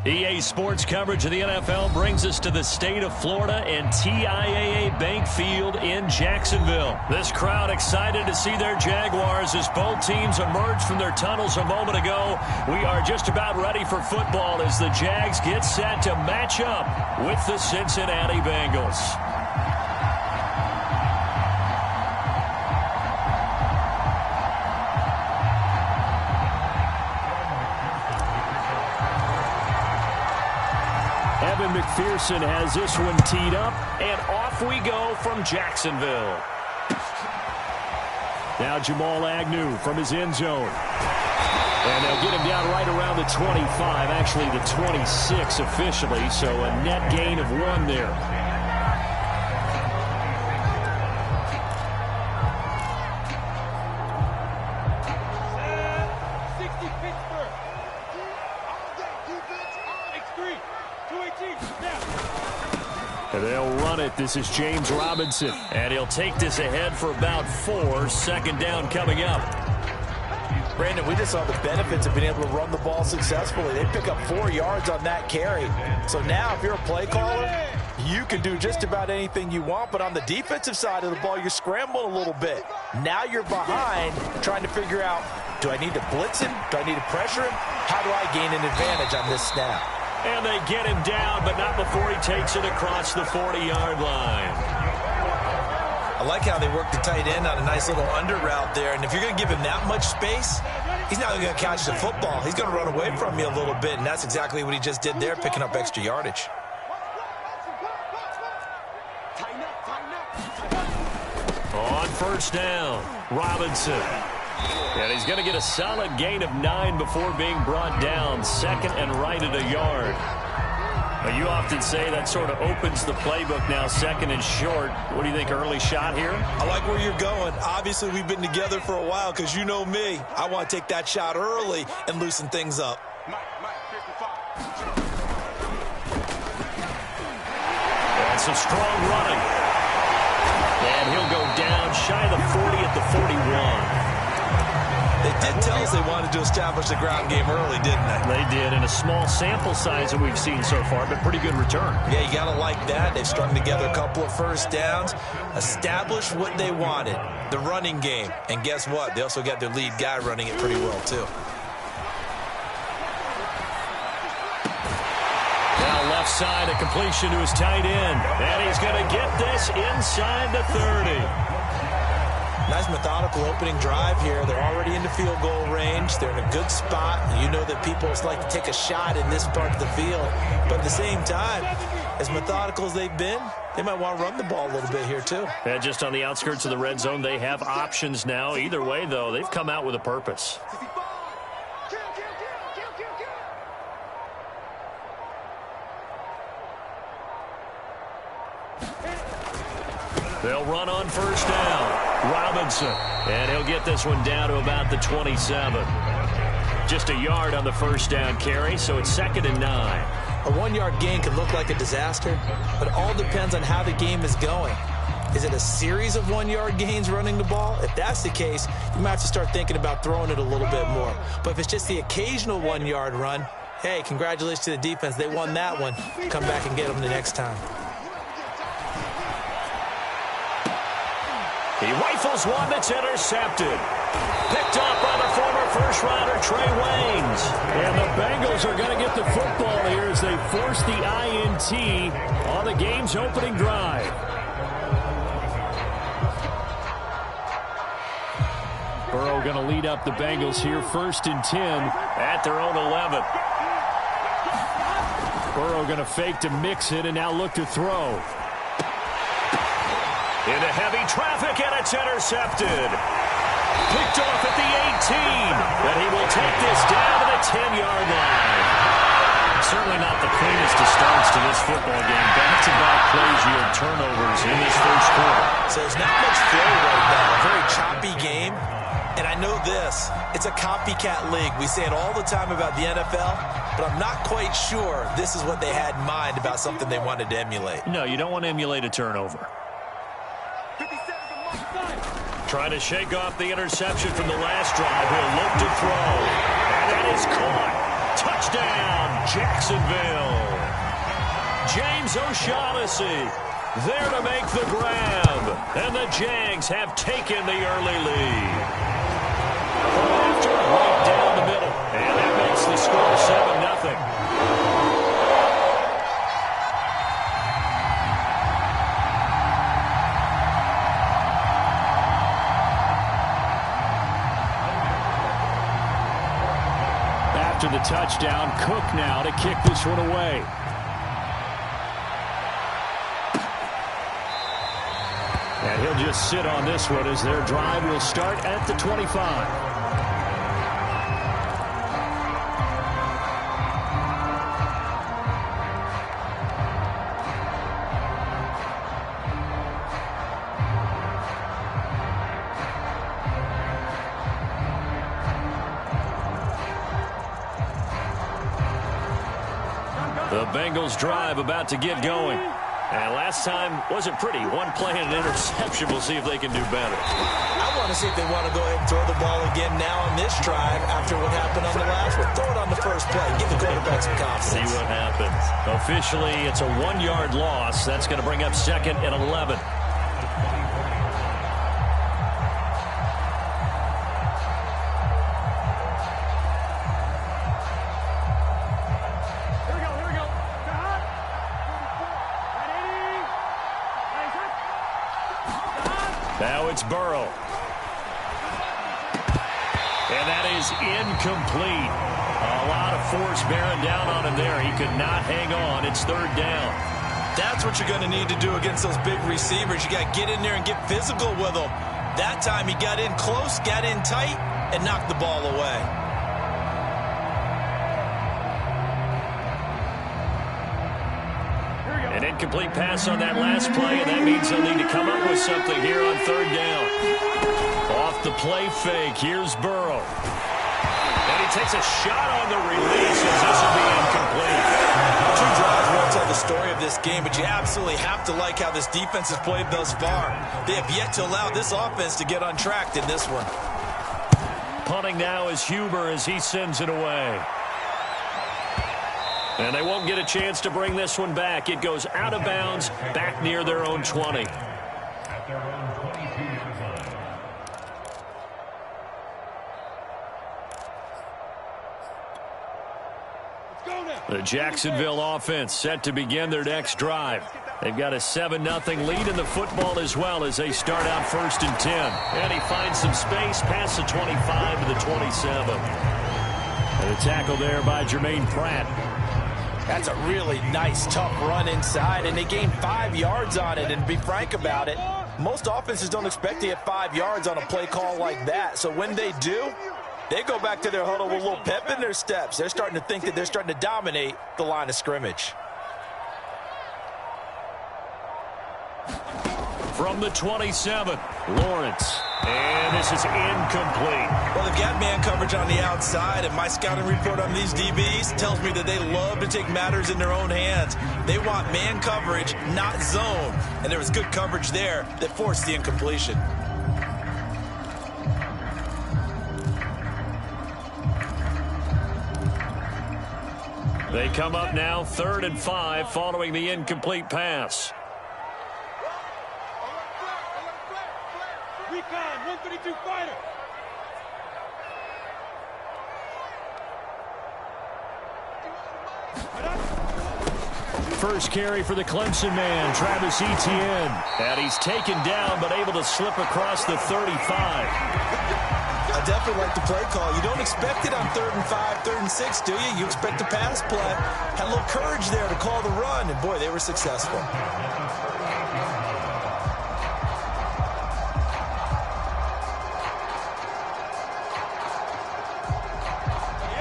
EA Sports coverage of the NFL brings us to the state of Florida and TIAA Bank Field in Jacksonville. This crowd excited to see their Jaguars as both teams emerged from their tunnels a moment ago. We are just about ready for football as the Jags get set to match up with the Cincinnati Bengals. McPherson has this one teed up, and off we go from Jacksonville. Now Jamal Agnew from his end zone. And they'll get him down right around the 25, actually the 26 officially, so a net gain of 1 there. They'll run it. This is James Robinson. And he'll take this ahead for about 4. Second down coming up. Brandon, we just saw the benefits of being able to run the ball successfully. They pick up 4 yards on that carry. So now if you're a play caller, you can do just about anything you want. But on the defensive side of the ball, you're scrambling a little bit. Now you're behind trying to figure out, do I need to blitz him? Do I need to pressure him? How do I gain an advantage on this snap? And they get him down, but not before he takes it across the 40-yard line. I like how they work the tight end on a nice little under route there. And if you're going to give him that much space, he's not going to catch the football. He's going to run away from you a little bit, and that's exactly what he just did there, picking up extra yardage. On first down, Robinson. And he's going to get a solid gain of 9 before being brought down. Second and right at a yard. Now, you often say that sort of opens the playbook now, second and short. What do you think, early shot here? I like where you're going. Obviously, we've been together for a while because you know me. I want to take that shot early and loosen things up. And some strong running. And he'll go down shy of the 40 at the 41. They did tell us they wanted to establish the ground game early, didn't they? They did, in a small sample size that we've seen so far, but pretty good return. Yeah, you got to like that. They've strung together a couple of first downs, established what they wanted, the running game. And guess what? They also got their lead guy running it pretty well, too. Now left side, a completion to his tight end. And he's going to get this inside the 30. Nice methodical opening drive here. They're already in the field goal range. They're in a good spot. You know that people just like to take a shot in this part of the field. But at the same time, as methodical as they've been, they might want to run the ball a little bit here too. Yeah, just on the outskirts of the red zone, they have options now. Either way, though, they've come out with a purpose. They'll run on first down. Robinson. And he'll get this one down to about the 27. Just a yard on the first down carry, so it's 2nd and 9. A 1-yard gain can look like a disaster, but it all depends on how the game is going. Is it a series of 1-yard gains running the ball? If that's the case, you might have to start thinking about throwing it a little bit more. But if it's just the occasional 1-yard run, hey, congratulations to the defense. They won that one. Come back and get them the next time. He rifles one that's intercepted. Picked up by the former first-rounder Trey Waynes. And the Bengals are going to get the football here as they force the INT on the game's opening drive. Burrow going to lead up the Bengals here, 1st and 10 at their own 11. Burrow going to fake to mix it and now look to throw. Into heavy traffic, and it's intercepted. Picked off at the 18. But he will take this down to the 10-yard line. Certainly not the cleanest of starts to this football game. Back-to-back plays yield turnovers in this first quarter. So there's not much flow right now. A very choppy game. And I know this. It's a copycat league. We say it all the time about the NFL, but I'm not quite sure this is what they had in mind about something they wanted to emulate. No, you don't want to emulate a turnover. Trying to shake off the interception from the last drive. He'll look to throw. And that is caught. Touchdown, Jacksonville. James O'Shaughnessy there to make the grab. And the Jags have taken the early lead. After right down the middle. And that makes the score 7-0. After the touchdown, Cook now to kick this one away. And he'll just sit on this one as their drive will start at the 25. The Bengals drive about to get going. And last time wasn't pretty. One play and an interception. We'll see if they can do better. I want to see if they want to go ahead and throw the ball again now on this drive after what happened on the last one. Throw it on the first play. Give the quarterback some confidence. See what happens. Officially, it's a 1-yard loss. That's going to bring up 2nd and 11. Now it's Burrow. And that is incomplete. A lot of force bearing down on him there. He could not hang on. It's 3rd down. That's what you're going to need to do against those big receivers. You got to get in there and get physical with them. That time he got in close, got in tight, and knocked the ball away. An incomplete pass on that last play, and that means they'll need to come up with something here on 3rd down. Off the play fake, here's Burrow. And he takes a shot on the release as this will be incomplete. 2 drives won't tell the story of this game, but you absolutely have to like how this defense has played thus far. They have yet to allow this offense to get untracked in this one. Punting now is Huber as he sends it away. And they won't get a chance to bring this one back. It goes out of bounds, back near their own 20. The Jacksonville offense set to begin their next drive. They've got a 7-0 lead in the football as well as they start out 1st and 10. And he finds some space past the 25 to the 27. And a tackle there by Jermaine Pratt. That's a really nice, tough run inside, and they gained 5 yards on it. And to be frank about it, most offenses don't expect to get 5 yards on a play call like that. So when they do, they go back to their huddle with a little pep in their steps. They're starting to think that they're starting to dominate the line of scrimmage. From the 27, Lawrence. And this is incomplete. Well, they've got man coverage on the outside, and my scouting report on these DBs tells me that they love to take matters in their own hands. They want man coverage, not zone. And there was good coverage there that forced the incompletion. They come up now 3rd and 5 following the incomplete pass. Recon, 132 fighter. First carry for the Clemson man, Travis Etienne. And he's taken down but able to slip across the 35. I definitely like the play call. You don't expect it on 3rd and 5, 3rd and 6, do you? You expect a pass play. Had a little courage there to call the run, and boy, they were successful.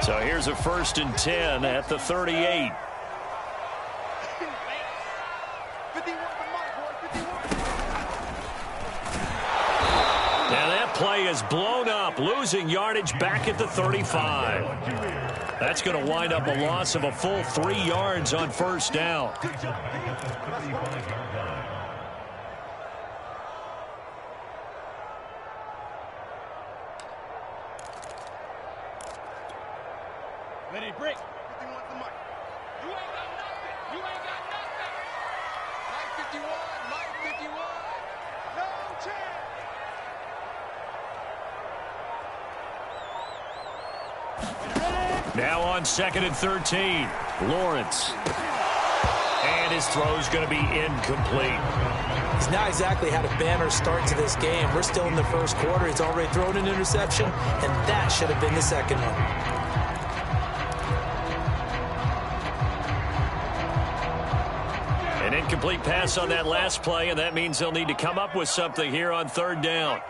So here's a 1st and 10 at the 38. Play is blown up, losing yardage back at the 35. That's going to wind up a loss of a full 3 yards on 1st down. Ready, break. Now on 2nd and 13. Lawrence. And his throw's going to be incomplete. He's not exactly had a banner start to this game. We're still in the first quarter. He's already thrown an interception, and that should have been the second one. An incomplete pass on that last play, and that means they'll need to come up with something here on 3rd down.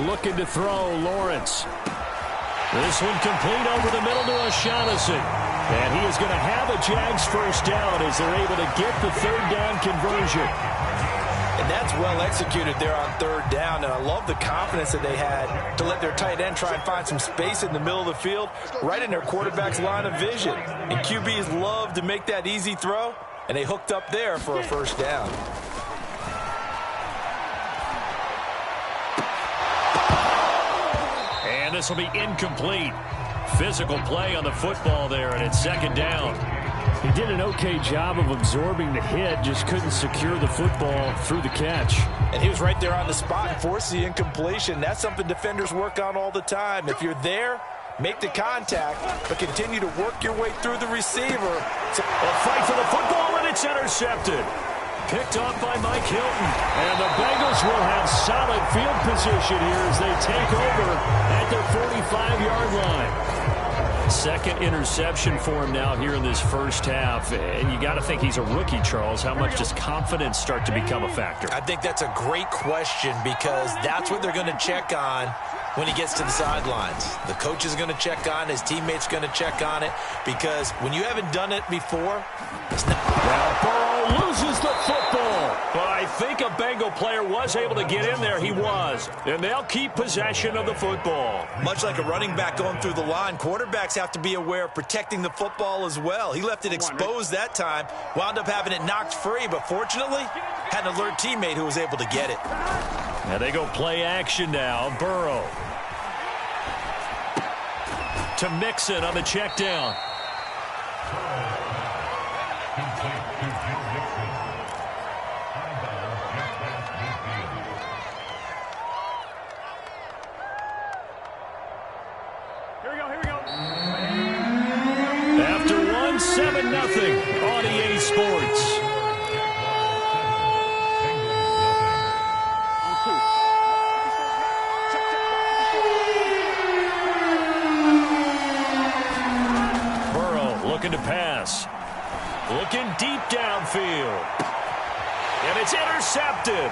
Looking to throw, Lawrence. This one complete over the middle to O'Shaughnessy. And he is going to have a Jags first down as they're able to get the 3rd down conversion. And that's well executed there on 3rd down. And I love the confidence that they had to let their tight end try and find some space in the middle of the field, right in their quarterback's line of vision. And QBs love to make that easy throw, and they hooked up there for a first down. And this will be incomplete. Physical play on the football there, and it's 2nd down. He did an okay job of absorbing the hit, just couldn't secure the football through the catch. And he was right there on the spot and forced the incompletion. That's something defenders work on all the time. If you're there, make the contact, but continue to work your way through the receiver. A fight for the football, and it's intercepted. Picked off by Mike Hilton. And the Bengals will have solid field position here as they take over at their 45-yard line. 2nd interception for him now here in this first half. And you got to think he's a rookie, Charles. How much does confidence start to become a factor? I think that's a great question because that's what they're going to check on when he gets to the sidelines. The coach is going to check on it. His teammates going to check on it because when you haven't done it before, it's not. Now Burrow loses the football. Well, I think a Bengal player was able to get in there. He was. And they'll keep possession of the football. Much like a running back going through the line, quarterbacks have to be aware of protecting the football as well. He left it exposed that time, wound up having it knocked free, but fortunately, had an alert teammate who was able to get it. Now they go play action now. Burrow. To Mixon on the check down. Here we go. After 1, 7-0 on EA Sports. Looking to pass. Looking deep downfield. And it's intercepted.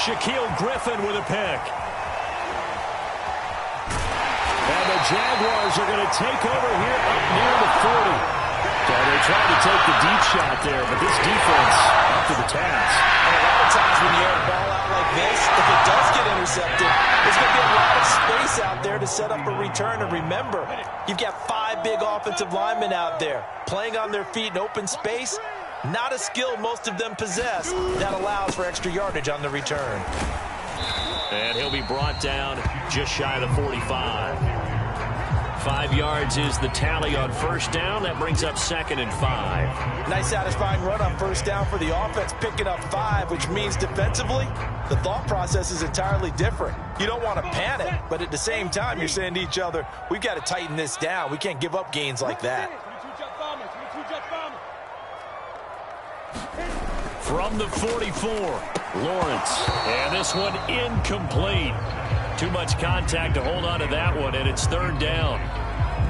Shaquille Griffin with a pick. And the Jaguars are going to take over here up near the 40. So they tried to take the deep shot there, but this defense up to the task. And a lot of times when you air a ball out like this, if it does get intercepted, there's going to be a lot of space out there to set up a return. And remember, you've got 5 big offensive linemen out there playing on their feet in open space. Not a skill most of them possess that allows for extra yardage on the return. And he'll be brought down just shy of the 45. 5 yards is the tally on first down. That brings up 2nd and 5. Nice satisfying run on first down for the offense, picking up 5, which means defensively, the thought process is entirely different. You don't want to panic, but at the same time, you're saying to each other, we've got to tighten this down. We can't give up gains like that. From the 44, Lawrence. And this one incomplete. Too much contact to hold on to that one, and it's 3rd down.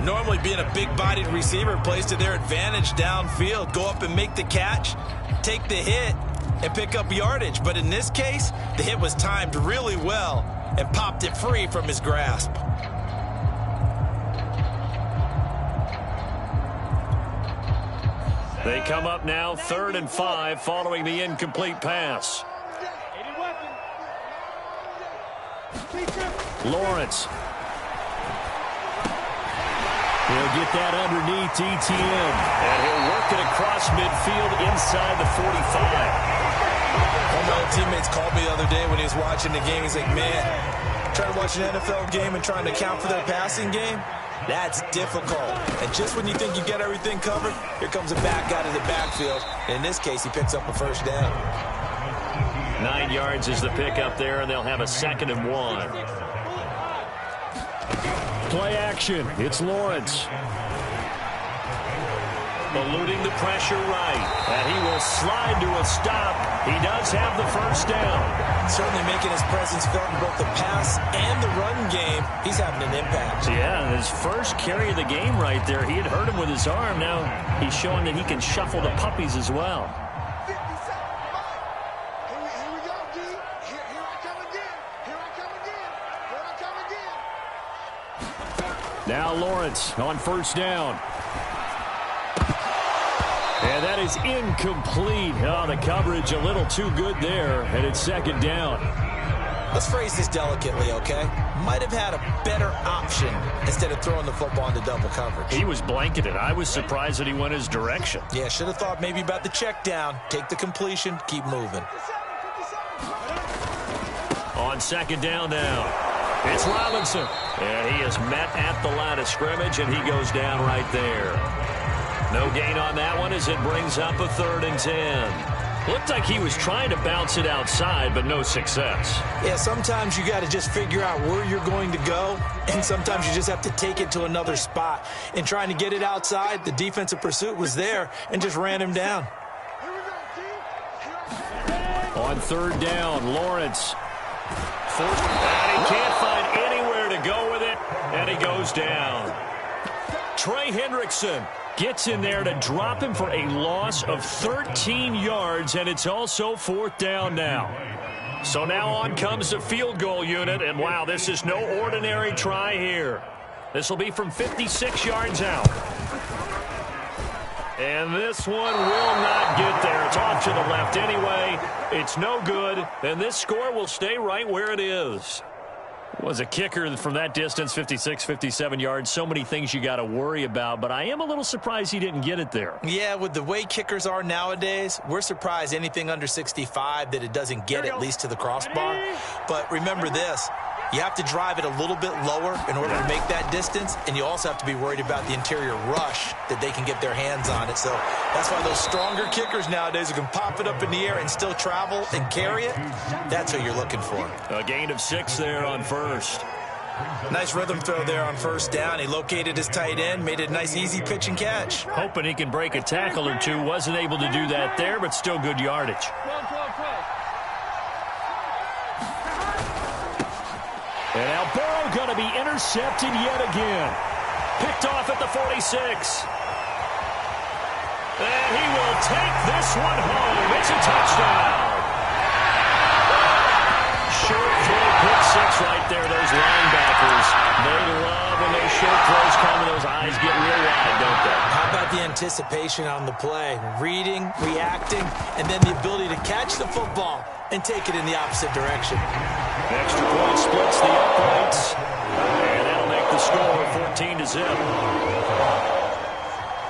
Normally being a big-bodied receiver plays to their advantage downfield. Go up and make the catch, take the hit, and pick up yardage. But in this case, the hit was timed really well and popped it free from his grasp. They come up now 3rd and 5 following the incomplete pass. Lawrence. He'll get that underneath ETN. And he'll work it across midfield inside the 45. One of my old teammates called me the other day when he was watching the game. He's like, man, trying to watch an NFL game and trying to account for their passing game, that's difficult. And just when you think you get everything covered, here comes a back out of the backfield. And in this case, he picks up a first down. 9 yards is the pickup there, and they'll have a 2nd and 1. play action. It's Lawrence. Eluding the pressure right. And he will slide to a stop. He does have the first down. Certainly making his presence felt in both the pass and the run game. He's having an impact. Yeah, his first carry of the game right there. He had hurt him with his arm. Now he's showing that he can shuffle the puppies as well. Now Lawrence on first down. And that is incomplete. Oh, the coverage a little too good there, and it's second down. Let's phrase this delicately, okay? Might have had a better option instead of throwing the football into double coverage. He was blanketed. I was surprised that he went his direction. Yeah, should have thought maybe about the check down. Take the completion, keep moving. On second down now, it's Robinson. And he is met at the line of scrimmage, and he goes down right there. No gain on that one as it brings up a 3rd and 10. Looked like he was trying to bounce it outside, but no success. Yeah, sometimes you got to just figure out where you're going to go, and sometimes you just have to take it to another spot. In trying to get it outside, the defensive pursuit was there and just ran him down. On 3rd down, Lawrence. And he can't find anywhere to go with it, and he goes down. Trey Hendrickson gets in there to drop him for a loss of 13 yards, and it's also 4th down now. So now on comes the field goal unit, and wow, this is no ordinary try here. This will be from 56 yards out. And this one will not get there. It's off to the left anyway. It's no good, and this score will stay right where it is. Was a kicker from that distance, 56, 57 yards. So many things you got to worry about, but I am a little surprised he didn't get it there. Yeah, with the way kickers are nowadays, we're surprised anything under 65 that it doesn't get at least to the crossbar. But remember this, you have to drive it a little bit lower in order to make that distance, and you also have to be worried about the interior rush that they can get their hands on it. So that's why those stronger kickers nowadays who can pop it up in the air and still travel and carry it, that's what you're looking for. A gain of 6 there on first. Nice rhythm throw there on first down. He located his tight end, made it a nice easy pitch and catch. Hoping he can break a tackle or two. Wasn't able to do that there, but still good yardage. And now Burrow going to be intercepted yet again. Picked off at the 46. And he will take this one home. It's a touchdown. Short throw, pick 6 right there. Those linebackers, they love when those short throws come and those eyes get real wide, don't they? How about the anticipation on the play? Reading, reacting, and then the ability to catch the football and take it in the opposite direction. Extra point splits the uprights, and that'll make the score 14-0.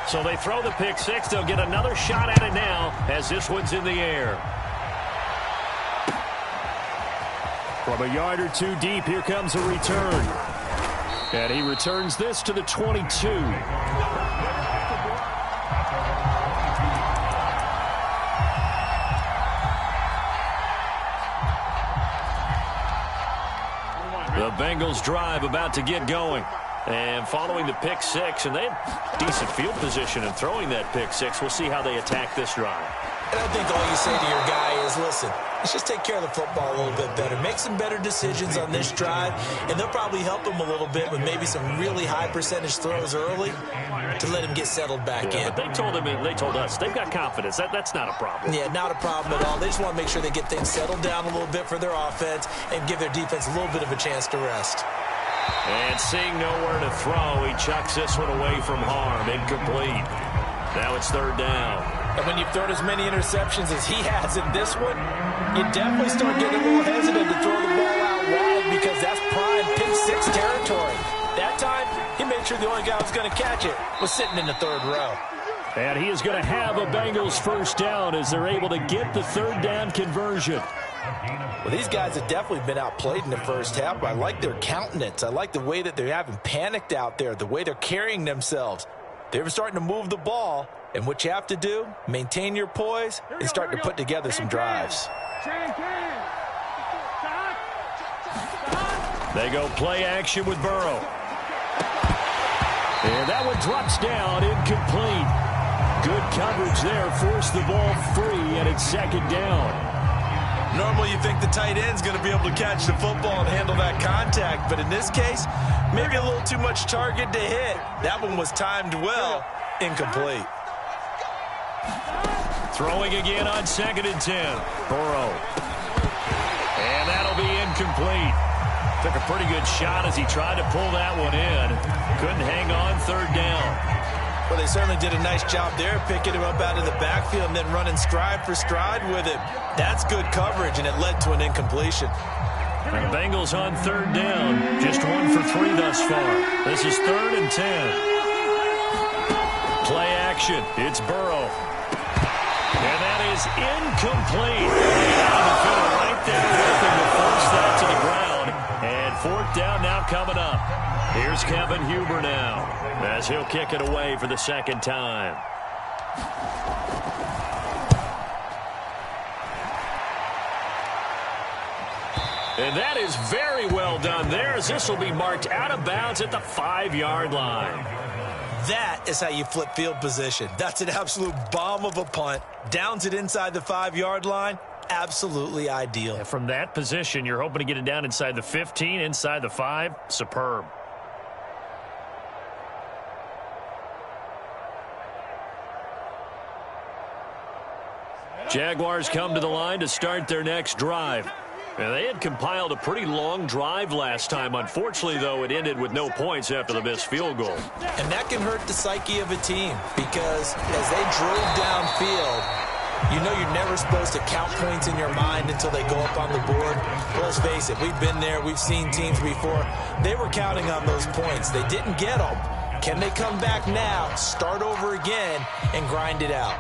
So they throw the pick 6. They'll get another shot at it now as this one's in the air. From a yard or two deep, here comes a return. And he returns this to the 22. The Bengals drive about to get going. And following the pick 6, and they had decent field position in throwing that pick 6. We'll see how they attack this drive. And I think all you say to your guy is, listen, let's just take care of the football a little bit better. Make some better decisions on this drive, and they'll probably help him a little bit with maybe some really high percentage throws early to let him get settled back in. But they told him, they told us, they've got confidence. That's not a problem. Yeah, not a problem at all. They just want to make sure they get things settled down a little bit for their offense and give their defense a little bit of a chance to rest. And seeing nowhere to throw, he chucks this one away from harm. Incomplete. Now it's 3rd down. And when you've thrown as many interceptions as he has in this one, you definitely start getting a little hesitant to throw the ball out wide because that's prime pick 6 territory. That time, he made sure the only guy who was going to catch it was sitting in the 3rd row. And he is going to have a Bengals first down as they're able to get the 3rd down conversion. Well, these guys have definitely been outplayed in the first half, but I like their countenance. I like the way that they haven't panicked out there, the way they're carrying themselves. They're starting to move the ball, and what you have to do, maintain your poise and start to put together some drives. They go play action with Burrow. And that one drops down, incomplete. Good coverage there, forced the ball free, and it's second down. Normally you think the tight end's going to be able to catch the football and handle that contact, but in this case, maybe a little too much target to hit. That one was timed well, incomplete. Throwing again on 2nd and 10. Burrow. And that'll be incomplete. Took a pretty good shot as he tried to pull that one in. Couldn't hang on 3rd down. Well, they certainly did a nice job there, picking him up out of the backfield and then running stride for stride with him. That's good coverage, and it led to an incompletion. And the Bengals on 3rd down. Just 1 for 3 thus far. This is 3rd and 10. Play action. It's Burrow. And that is incomplete. Right there with him to force that to the ground. And 4th down now coming up. Here's Kevin Huber now as he'll kick it away for the 2nd time. And that is very well done there, as this will be marked out of bounds at the 5-yard line. That is how you flip field position. That's an absolute bomb of a punt. Downs it inside the 5-yard line. Absolutely ideal. And from that position, you're hoping to get it down inside the 15, inside the 5. Superb. Jaguars come to the line to start their next drive. And they had compiled a pretty long drive last time. Unfortunately, though, it ended with no points after the missed field goal. And that can hurt the psyche of a team, because as they drove downfield, you know you're never supposed to count points in your mind until they go up on the board. Well, let's face it, we've been there. We've seen teams before. They were counting on those points. They didn't get them. Can they come back now, start over again, and grind it out?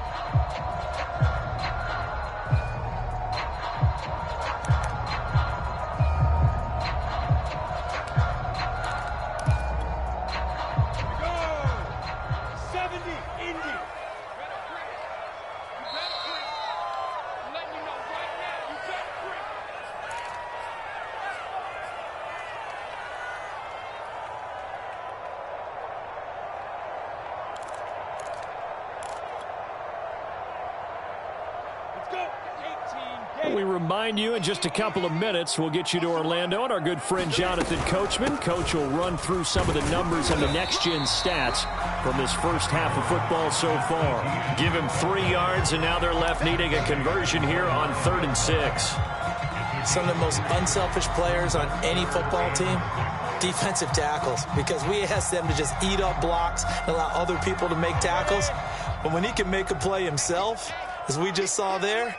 We remind you in just a couple of minutes we'll get you to Orlando and our good friend Jonathan Coachman. Coach will run through some of the numbers and the next-gen stats from this first half of football so far. Give him 3 yards, and now they're left needing a conversion here on 3rd and 6. Some of the most unselfish players on any football team, defensive tackles, because we ask them to just eat up blocks and allow other people to make tackles. But when he can make a play himself, as we just saw there,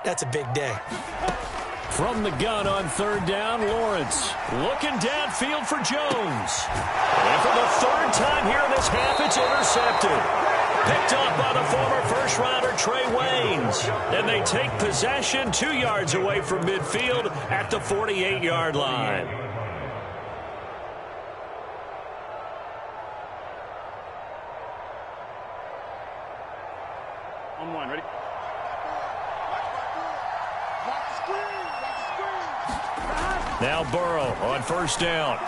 that's a big day. From the gun on 3rd down, Lawrence looking downfield for Jones. And for the 3rd time here in this half, it's intercepted. Picked off by the former first-rounder Trey Waynes. And they take possession 2 yards away from midfield at the 48-yard line. On 1, ready? Now Burrow on 1st down.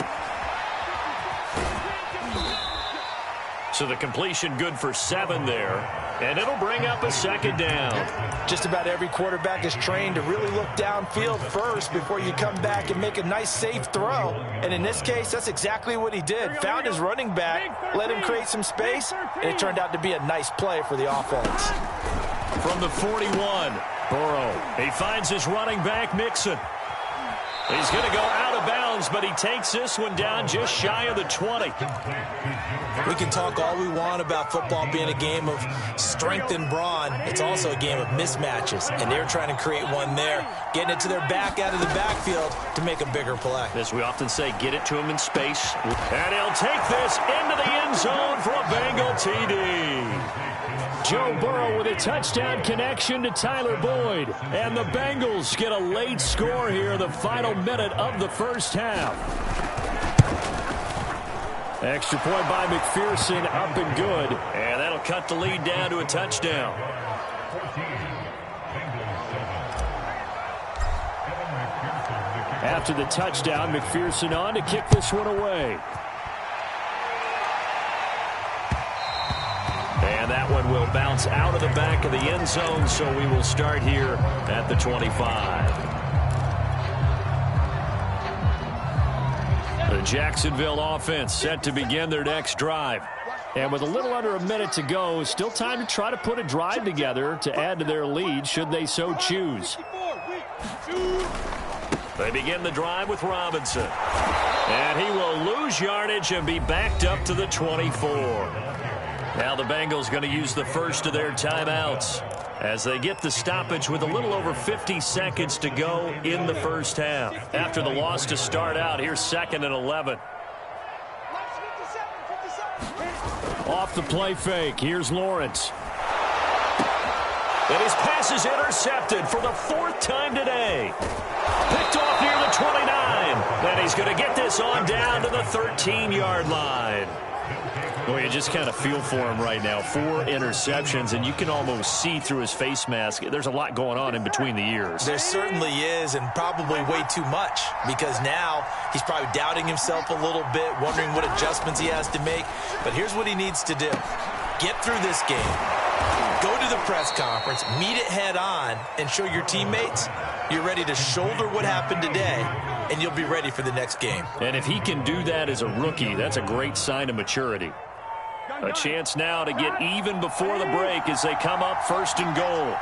So the completion good for 7 there. And it'll bring up a 2nd down. Just about every quarterback is trained to really look downfield first before you come back and make a nice, safe throw. And in this case, that's exactly what he did. Found his running back, let him create some space, and it turned out to be a nice play for the offense. From the 41, Burrow. He finds his running back, Mixon. He's going to go out of bounds, but he takes this one down just shy of the 20. We can talk all we want about football being a game of strength and brawn. It's also a game of mismatches, and they're trying to create one there, getting it to their back out of the backfield to make a bigger play. As we often say, get it to him in space. And he'll take this into the end zone for a Bengal TD. Joe Burrow with a touchdown connection to Tyler Boyd. And the Bengals get a late score here, the final minute of the first half. Extra point by McPherson, up and good. And that'll cut the lead down to a touchdown. After the touchdown, McPherson on to kick this one away. And that one will bounce out of the back of the end zone, so we will start here at the 25. The Jacksonville offense set to begin their next drive. And with a little under a minute to go, still time to try to put a drive together to add to their lead should they so choose. They begin the drive with Robinson. And he will lose yardage and be backed up to the 24. Now the Bengals going to use the first of their timeouts as they get the stoppage with a little over 50 seconds to go in the first half. After the loss to start out, here's 2nd and 11. Off the play fake, here's Lawrence. And his pass is intercepted for the 4th time today. Picked off near the 29. And he's going to get this on down to the 13-yard line. Well, you just kind of feel for him right now. 4 interceptions, and you can almost see through his face mask. There's a lot going on in between the ears. There certainly is, and probably way too much, because now he's probably doubting himself a little bit, wondering what adjustments he has to make. But here's what he needs to do. Get through this game. Go to the press conference, meet it head on, and show your teammates you're ready to shoulder what happened today, and you'll be ready for the next game. And if he can do that as a rookie, that's a great sign of maturity. A chance now to get even before the break as they come up 1st and goal.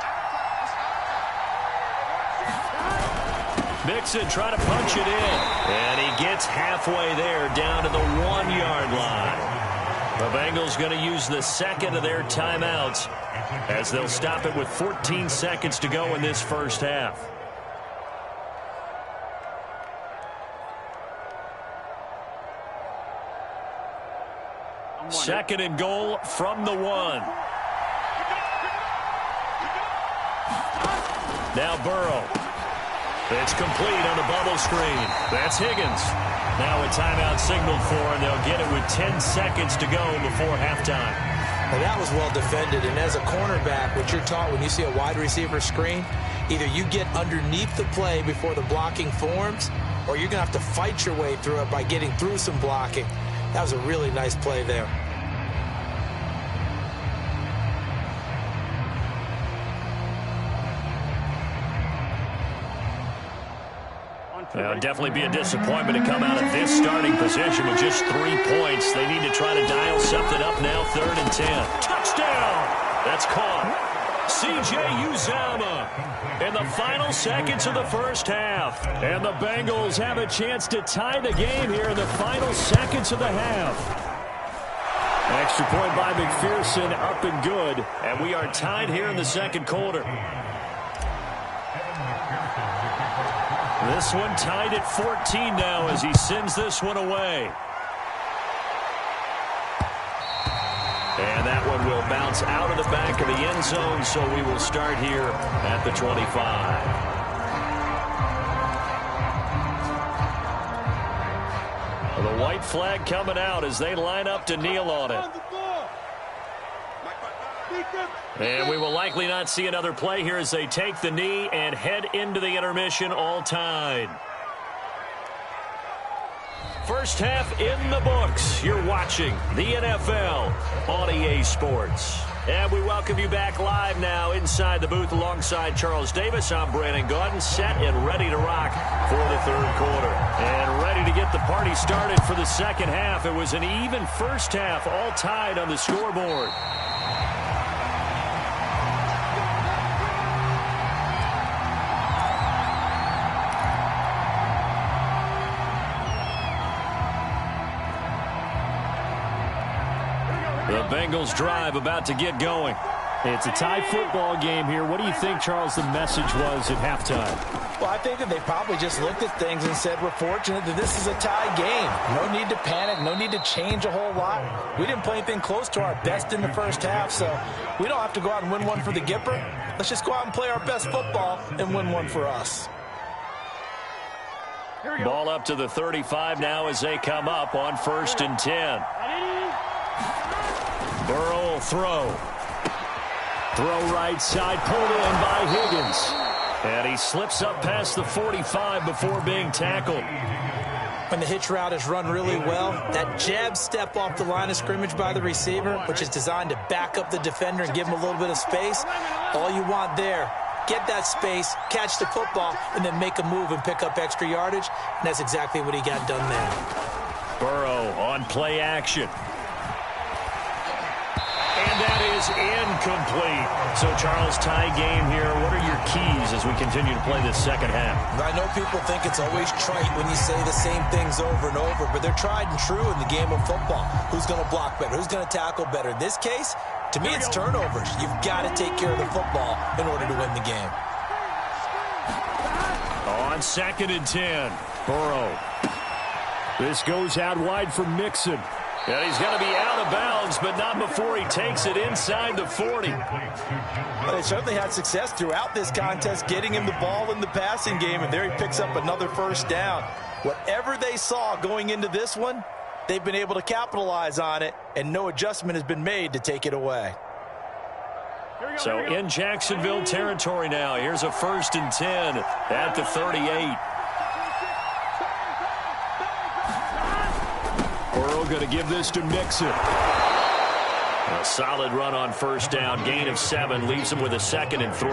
Mixon trying to punch it in. And he gets halfway there down to the 1-yard line. The Bengals going to use the 2nd of their timeouts as they'll stop it with 14 seconds to go in this first half. Second and goal from the 1. Now Burrow. It's complete on the bubble screen. That's Higgins. Now a timeout signaled for, and they'll get it with 10 seconds to go before halftime. Well, that was well defended, and as a cornerback, what you're taught when you see a wide receiver screen, either you get underneath the play before the blocking forms, or you're going to have to fight your way through it by getting through some blocking. That was a really nice play there. It'll definitely be a disappointment to come out of this starting position with just 3 points. They need to try to dial something up now. 3rd and 10. Touchdown! That's caught. C.J. Uzomah in the final seconds of the first half. And the Bengals have a chance to tie the game here in the final seconds of the half. Extra point by McPherson, up and good. And we are tied here in the second quarter. This one tied at 14 now as he sends this one away. And that one will bounce out of the back of the end zone, so we will start here at the 25. The white flag coming out as they line up to kneel on it. And we will likely not see another play here as they take the knee and head into the intermission, all tied. First half in the books. You're watching the NFL on EA Sports. And we welcome you back live now inside the booth alongside Charles Davis. I'm Brandon Gaudin, set and ready to rock for the third quarter. And ready to get the party started for the second half. It was an even first half, all tied on the scoreboard. The Bengals drive about to get going. It's a tie football game here. What do you think, Charles, the message was at halftime? Well, I think that they probably just looked at things and said, we're fortunate that this is a tie game. No need to panic. No need to change a whole lot. We didn't play anything close to our best in the first half, so we don't have to go out and win one for the Gipper. Let's just go out and play our best football and win one for us. Ball up to the 35 now as they come up on 1st and 10. Burrow will throw. Throw right side, pulled in by Higgins. And he slips up past the 45 before being tackled. When the hitch route is run really well, that jab step off the line of scrimmage by the receiver, which is designed to back up the defender and give him a little bit of space, all you want there, get that space, catch the football, and then make a move and pick up extra yardage, and that's exactly what he got done there. Burrow on play action. And that is incomplete. So, Charles, tie game here. What are your keys as we continue to play this second half? I know people think it's always trite when you say the same things over and over, but they're tried and true in the game of football. Who's going to block better? Who's going to tackle better? In this case, to me, it's turnovers. You've got to take care of the football in order to win the game. On 2nd and 10, Burrow. This goes out wide for Mixon. And he's going to be out of bounds, but not before he takes it inside the 40. Well, they certainly had success throughout this contest getting him the ball in the passing game, and there he picks up another first down. Whatever they saw going into this one, they've been able to capitalize on it, and no adjustment has been made to take it away. So in Jacksonville territory now, here's a 1st and 10 at the 38. Burrow going to give this to Mixon. A solid run on first down. Gain of 7 leaves him with a 2nd and 3.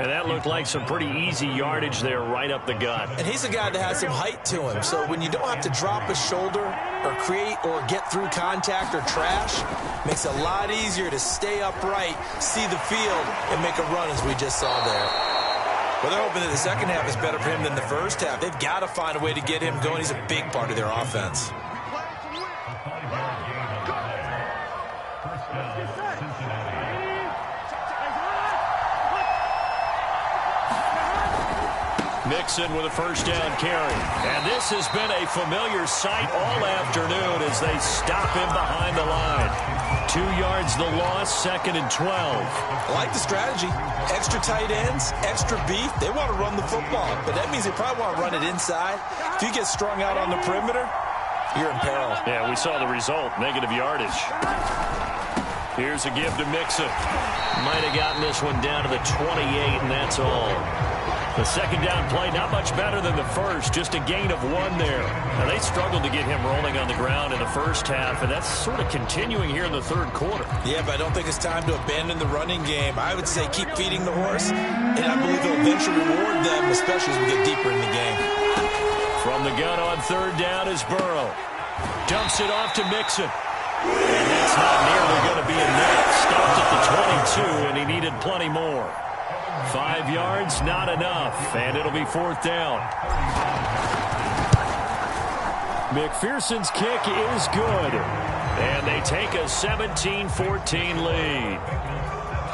And that looked like some pretty easy yardage there right up the gut. And he's a guy that has some height to him. So when you don't have to drop a shoulder or create or get through contact or trash, makes it a lot easier to stay upright, see the field, and make a run as we just saw there. Well, they're hoping that the second half is better for him than the first half. They've got to find a way to get him going. He's a big part of their offense. Mixon with a first down carry. And this has been a familiar sight all afternoon as they stop him behind the line. 2 yards the loss, 2nd and 12. I like the strategy. Extra tight ends, extra beef. They want to run the football, but that means they probably want to run it inside. If you get strung out on the perimeter, you're in peril. Yeah, we saw the result, negative yardage. Here's a give to Mixon. Might have gotten this one down to the 28, and that's all. The second down play, not much better than the first, just a gain of 1 there. Now, they struggled to get him rolling on the ground in the first half, and that's sort of continuing here in the third quarter. Yeah, but I don't think it's time to abandon the running game. I would say keep feeding the horse, and I believe they'll eventually reward them, especially as we get deeper in the game. From the gun on third down is Burrow. Dumps it off to Mixon. And that's not nearly going to be enough. Stopped at the 22, and he needed plenty more. 5 yards, not enough, and it'll be 4th down. McPherson's kick is good, and they take a 17-14 lead.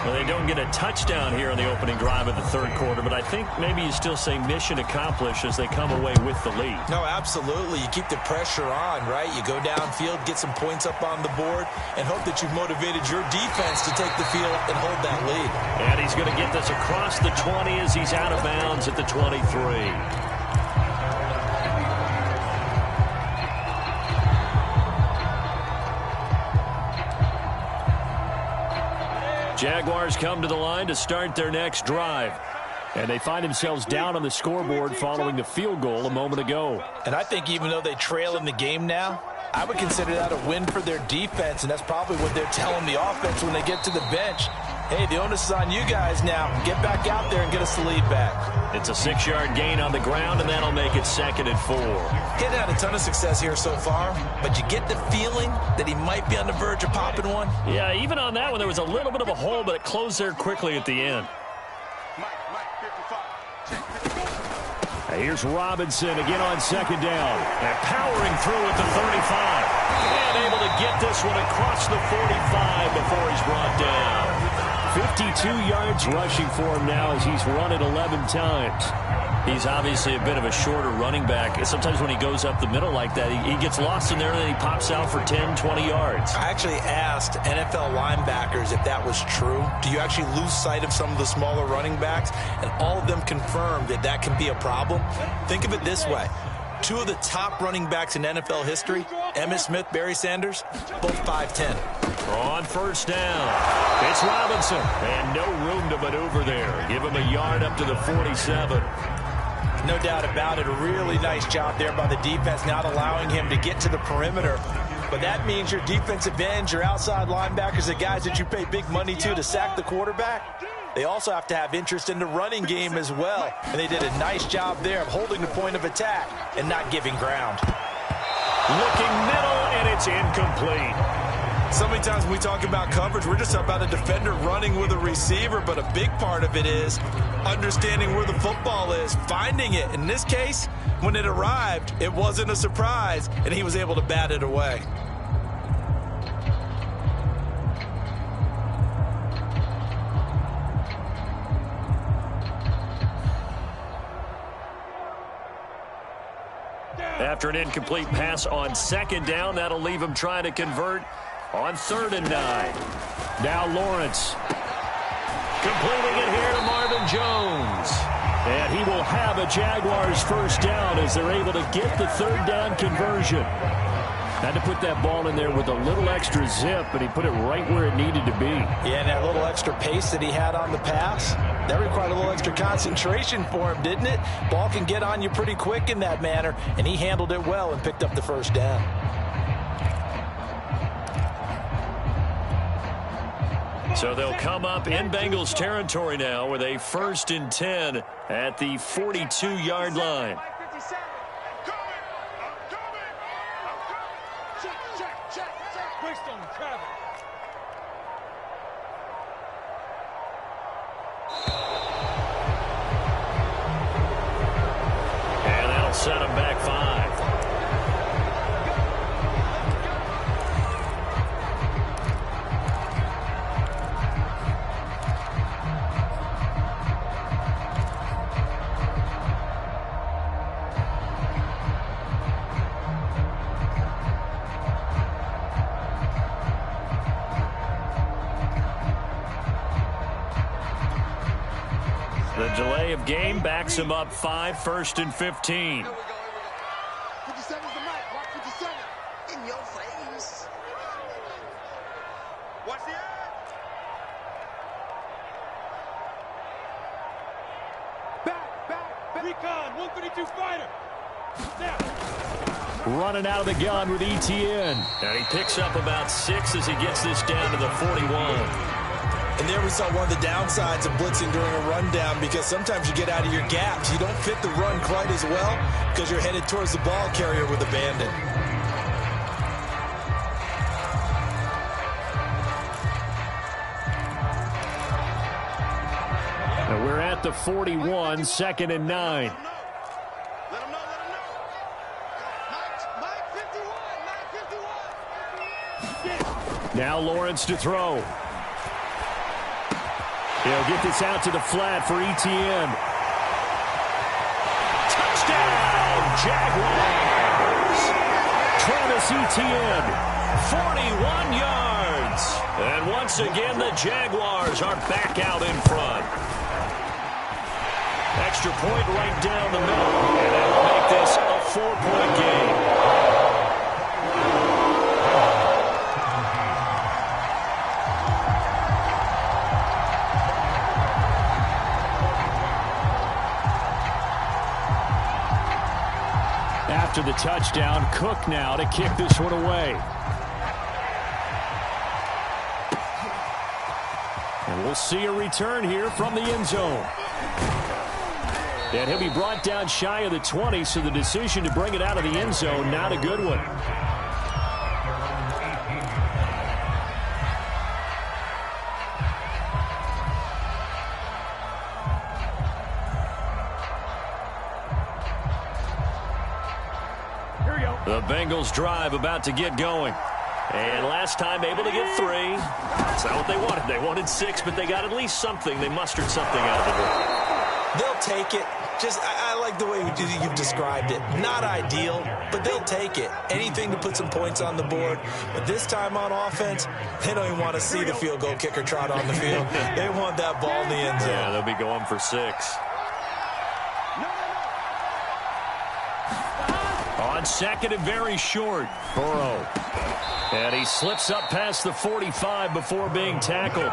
Well, they don't get a touchdown here in the opening drive of the third quarter, but I think maybe you still say mission accomplished as they come away with the lead. No, absolutely. You keep the pressure on, right? You go downfield, get some points up on the board, and hope that you've motivated your defense to take the field and hold that lead. And he's going to get this across the 20 as he's out of bounds at the 23. Jaguars come to the line to start their next drive. And they find themselves down on the scoreboard following the field goal a moment ago. And I think even though they trail in the game now, I would consider that a win for their defense, and that's probably what they're telling the offense when they get to the bench. Hey, the onus is on you guys now. Get back out there and get us the lead back. It's a 6-yard gain on the ground, and that'll make it 2nd and 4. He hasn't had a ton of success here so far, but you get the feeling that he might be on the verge of popping one. Yeah, even on that one, there was a little bit of a hole, but it closed there quickly at the end. Here's Robinson again on 2nd down. And powering through at the 35. And able to get this one across the 45 before he's brought down. 52 yards rushing for him now as he's run it 11 times. He's obviously a bit of a shorter running back. Sometimes when he goes up the middle like that, he gets lost in there and then he pops out for 10, 20 yards. I actually asked NFL linebackers if that was true. Do you actually lose sight of some of the smaller running backs? And all of them confirmed that that can be a problem. Think of it this way. 2 of the top running backs in NFL history, Emmitt Smith, Barry Sanders, both 5'10". On first down, it's Robinson. And no room to maneuver there. Give him a yard up to the 47. No doubt about it. A really nice job there by the defense, not allowing him to get to the perimeter. But that means your defensive ends, your outside linebackers, the guys that you pay big money to sack the quarterback, they also have to have interest in the running game as well. And they did a nice job there of holding the point of attack and not giving ground. Looking middle, and it's incomplete. So many times when we talk about coverage, we're just about a defender running with a receiver, but a big part of it is understanding where the football is, finding it. In this case, when it arrived, it wasn't a surprise, and he was able to bat it away. After an incomplete pass on second down, that'll leave him trying to convert on 3rd and 9. Now Lawrence. Completing it here to Marvin Jones. And he will have a Jaguars first down as they're able to get the 3rd down conversion. Had to put that ball in there with a little extra zip, but he put it right where it needed to be. Yeah, and that little extra pace that he had on the pass, that required a little extra concentration for him, didn't it? Ball can get on you pretty quick in that manner, and he handled it well and picked up the first down. So they'll come up in Bengals territory now with a 1st and 10 at the 42-yard line. And that'll set him back 5. The delay of game backs him up 5, 1st and 15. 57's the mic. Watch 57. In your face. Watch the eye. Back. Recon, 132 fighter. Now. Running out of the gun with ETN. And he picks up about 6 as he gets this down to the 41. And there we saw one of the downsides of blitzing during a rundown, because sometimes you get out of your gaps. You don't fit the run quite as well because you're headed towards the ball carrier with abandon. And we're at the 41, 2nd and 9. Let him know. Mike 51. Now Lawrence to throw. He'll get this out to the flat for ETN. Touchdown, Jaguars! Travis Etienne, 41 yards. And once again, the Jaguars are back out in front. Extra point right down the middle, and that'll make this a 4-point game. After the touchdown, Cook now to kick this one away. And we'll see a return here from the end zone. And he'll be brought down shy of the 20, so the decision to bring it out of the end zone, not a good one. The Bengals drive about to get going. And last time able to get 3. That's not what they wanted. They wanted 6, but they got at least something. They mustered something out of the door. They'll take it. I like the way you've described it. Not ideal, but they'll take it. Anything to put some points on the board. But this time on offense, they don't even want to see the field goal kicker trot on the field. They want that ball in the end zone. Yeah, they'll be going for 6. On 2nd and very short, Burrow. And he slips up past the 45 before being tackled.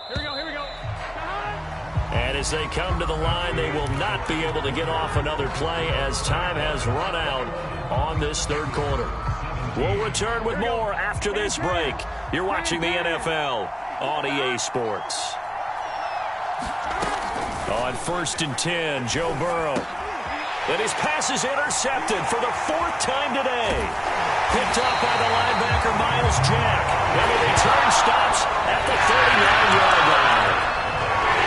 Here we go. And as they come to the line, they will not be able to get off another play as time has run out on this third quarter. We'll return with more after this break. You're watching the NFL on EA Sports. On 1st and 10, Joe Burrow. And his pass is intercepted for the 4th time today. Picked up by the linebacker, Miles Jack. And the return stops at the 39-yard line.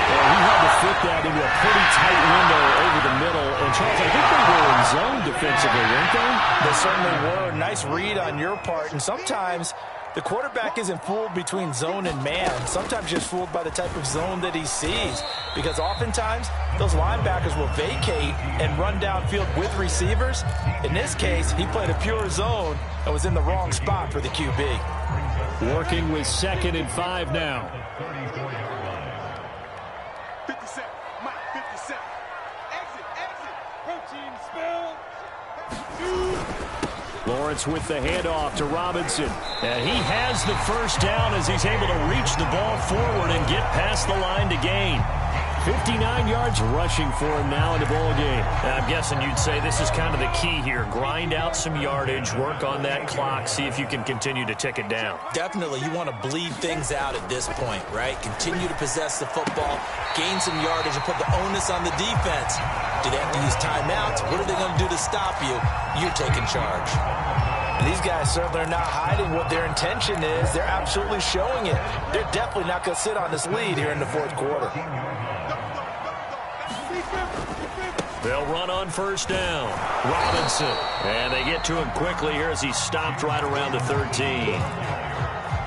Well, he had to fit that into a pretty tight window over the middle. And, Charles, I think they were in zone defensively, weren't they? They certainly were. Nice read on your part. And sometimes the quarterback isn't fooled between zone and man. Sometimes just fooled by the type of zone that he sees. Because oftentimes, those linebackers will vacate and run downfield with receivers. In this case, he played a pure zone and was in the wrong spot for the QB. Working with 2nd and 5 now. 57. Mike, 57. Exit. Protein spill. Lawrence with the handoff to Robinson. And he has the first down as he's able to reach the ball forward and get past the line to gain. 59 yards rushing for him now in the ball game. I'm guessing you'd say this is kind of the key here. Grind out some yardage, work on that clock, see if you can continue to tick it down. Definitely, you want to bleed things out at this point, right? Continue to possess the football, gain some yardage, and put the onus on the defense. Do they have to use timeouts? What are they going to do to stop you? You're taking charge. These guys certainly are not hiding what their intention is. They're absolutely showing it. They're definitely not going to sit on this lead here in the 4th quarter. They'll run on 1st down. Robinson. And they get to him quickly here as he stopped right around the 13.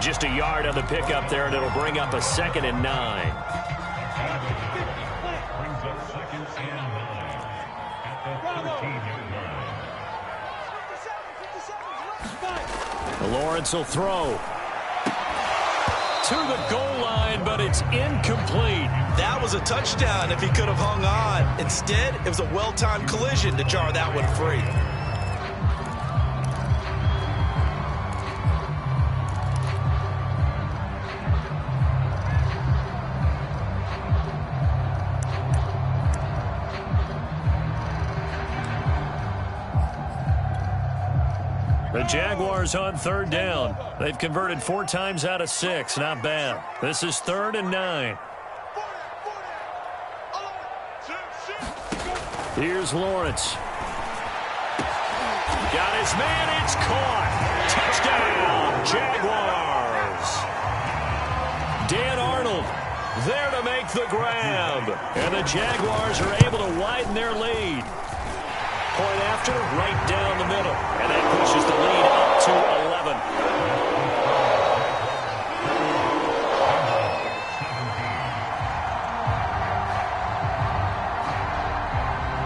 Just a yard on the pickup there, and it'll bring up a 2nd and 9. Lawrence will throw to the goal line, but it's incomplete. That was a touchdown if he could have hung on. Instead, it was a well-timed collision to jar that one free. The Jaguars on 3rd down. They've converted 4 times out of 6. Not bad. This is 3rd and 9. Here's Lawrence. Got his man. It's caught. Touchdown, Jaguars. Dan Arnold there to make the grab. And the Jaguars are able to widen their lead. Point after, right down the middle. And that pushes the lead up to 11.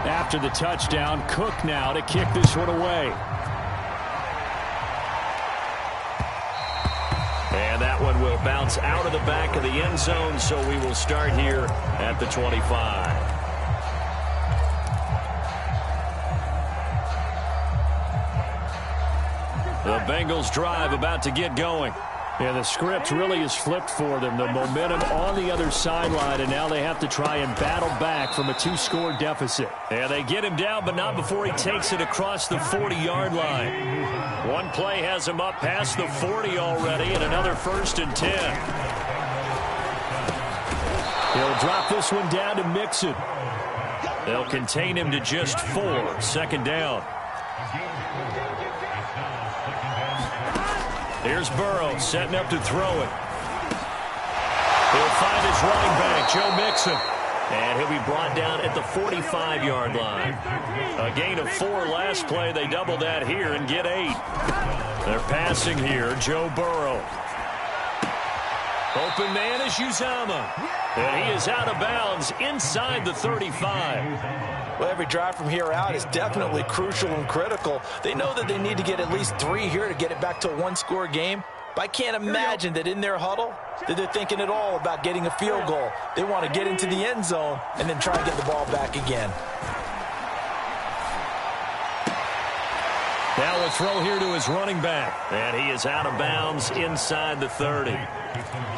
After the touchdown, Cook now to kick this one away. And that one will bounce out of the back of the end zone, so we will start here at the 25. The Bengals drive about to get going. Yeah, the script really is flipped for them. The momentum on the other sideline, and now they have to try and battle back from a 2-score deficit. Yeah, they get him down, but not before he takes it across the 40-yard line. One play has him up past the 40 already, and another 1st and 10. He'll drop this one down to Mixon. They'll contain him to just 4. 2nd down. Here's Burrow setting up to throw it. He'll find his running back, Joe Mixon. And he'll be brought down at the 45-yard line. A gain of 4 last play. They double that here and get 8. They're passing here, Joe Burrow. Open man is Uzama. And he is out of bounds inside the 35. Well, every drive from here out is definitely crucial and critical. They know that they need to get at least 3 here to get it back to a 1-score game. But I can't imagine that in their huddle that they're thinking at all about getting a field goal. They want to get into the end zone and then try and get the ball back again. Now a throw here to his running back. And he is out of bounds inside the 30.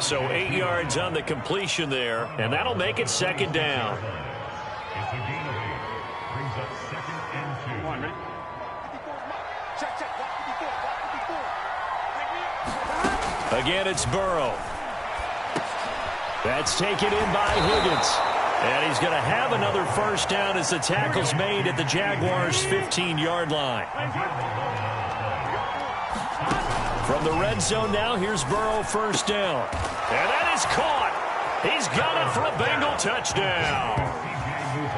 So 8 yards on the completion there, and that'll make it second down. Again, it's Burrow. That's taken in by Higgins. And he's going to have another first down as the tackle's made at the Jaguars' 15-yard line. From the red zone now, here's Burrow, first down. And that is caught. He's got it for a Bengal touchdown.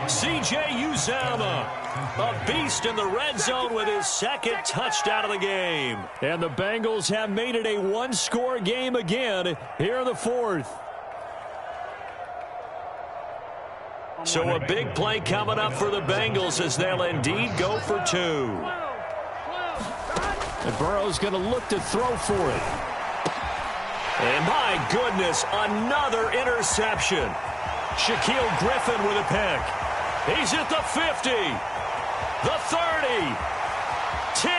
C.J. Uzomah, a beast in the red zone with his second touchdown of the game. And the Bengals have made it a one-score game again here in the fourth. So a big play coming up for the Bengals as they'll indeed go for 2. And Burrow's going to look to throw for it. And my goodness, another interception. Shaquille Griffin with a pick. He's at the 50, the 30, 10,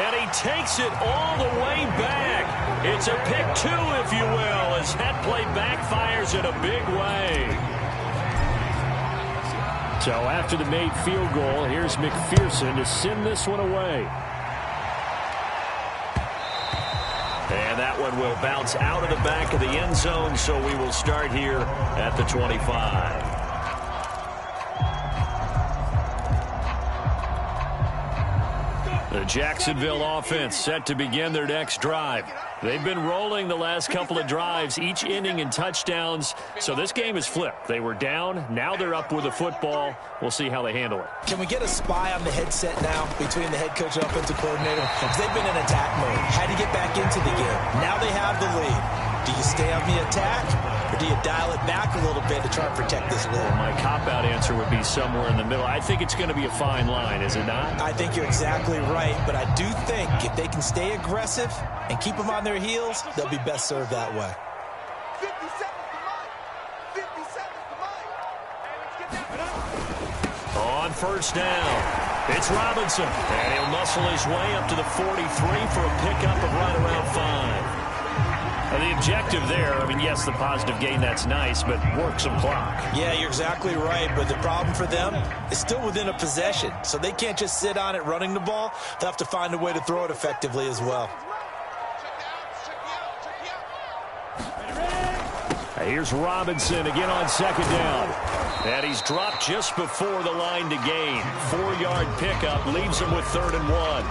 and he takes it all the way back. It's a pick 2, if you will, as that play backfires in a big way. So after the made field goal, here's McPherson to send this one away. And that one will bounce out of the back of the end zone, so we will start here at the 25. The Jacksonville offense set to begin their next drive. They've been rolling the last couple of drives, each ending in touchdowns. So this game is flipped. They were down. Now they're up with the football. We'll see how they handle it. Can we get a spy on the headset now between the head coach and offensive coordinator? Because they've been in attack mode. Had to get back into the game. Now they have the lead. Do you stay on the attack, or do you dial it back a little bit to try and protect this lead? Well, my cop-out answer would be somewhere in the middle. I think it's going to be a fine line, is it not? I think you're exactly right, but I do think if they can stay aggressive and keep them on their heels, they'll be best served that way. 50 seconds to mine. 50 seconds to mine. On first down, it's Robinson, and he'll muscle his way up to the 43 for a pickup of right around 5. The objective there, I mean, yes, the positive gain, that's nice, but work some clock. Yeah, you're exactly right, but the problem for them is still within a possession, so they can't just sit on it running the ball. They'll have to find a way to throw it effectively as well. Here's Robinson again on second down. And he's dropped just before the line to gain. 4-yard pickup leaves him with 3rd and 1.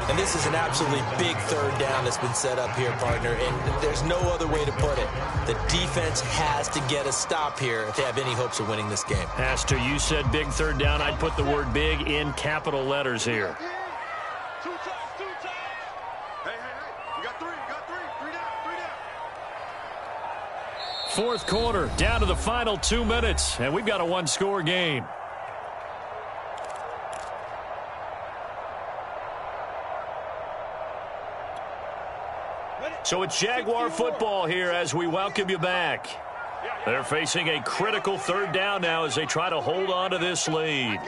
And this is an absolutely big third down that's been set up here, partner, and there's no other way to put it. The defense has to get a stop here if they have any hopes of winning this game. Has to. You said big third down. I'd put the word big in capital letters here. Two times. Hey. You got 3 down. Fourth quarter, down to the final 2 minutes, and we've got a one-score game. So it's Jaguar football here as we welcome you back. They're facing a critical third down now as they try to hold on to this lead.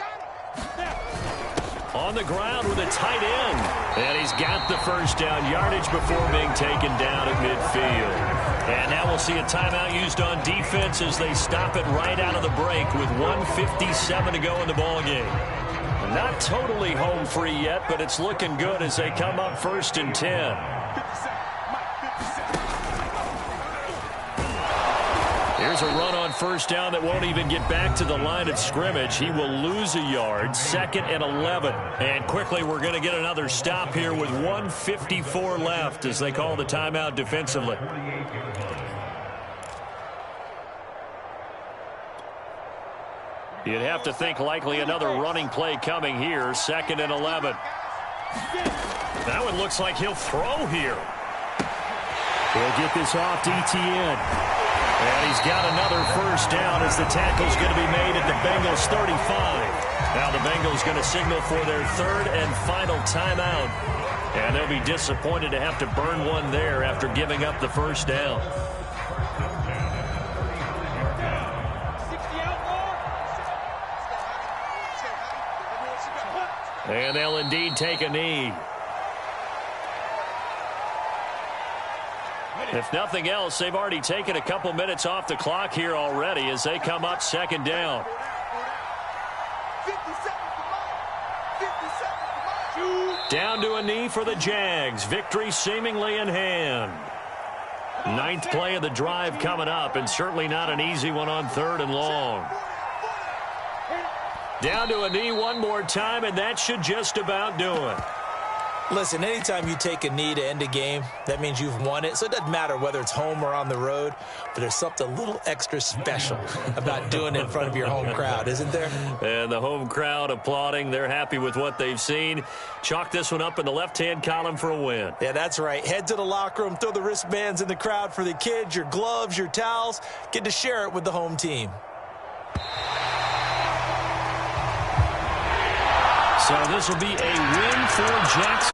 On the ground with a tight end. And he's got the first down yardage before being taken down at midfield. And now we'll see a timeout used on defense as they stop it right out of the break with 1:57 to go in the ballgame. Not totally home free yet, but it's looking good as they come up 1st and 10. Here's a run on first down that won't even get back to the line of scrimmage. He will lose a yard, 2nd and 11. And quickly, we're going to get another stop here with 1:54 left as they call the timeout defensively. You'd have to think likely another running play coming here, 2nd and 11. That one looks like he'll throw here. He'll get this off to ETN. And he's got another first down as the tackle's going to be made at the Bengals 35. Now the Bengals going to signal for their 3rd and final timeout. And they'll be disappointed to have to burn one there after giving up the first down. And they'll indeed take a knee. If nothing else, they've already taken a couple minutes off the clock here already as they come up second down. Down to a knee for the Jags. Victory seemingly in hand. Ninth play of the drive coming up, and certainly not an easy one on 3rd and long. Down to a knee one more time, and that should just about do it. Listen, anytime you take a knee to end a game, that means you've won it. So it doesn't matter whether it's home or on the road, but there's something a little extra special about doing it in front of your home crowd, isn't there? And the home crowd applauding. They're happy with what they've seen. Chalk this one up in the left-hand column for a win. Yeah, that's right. Head to the locker room, throw the wristbands in the crowd for the kids, your gloves, your towels. Get to share it with the home team. So this will be a win for Jackson.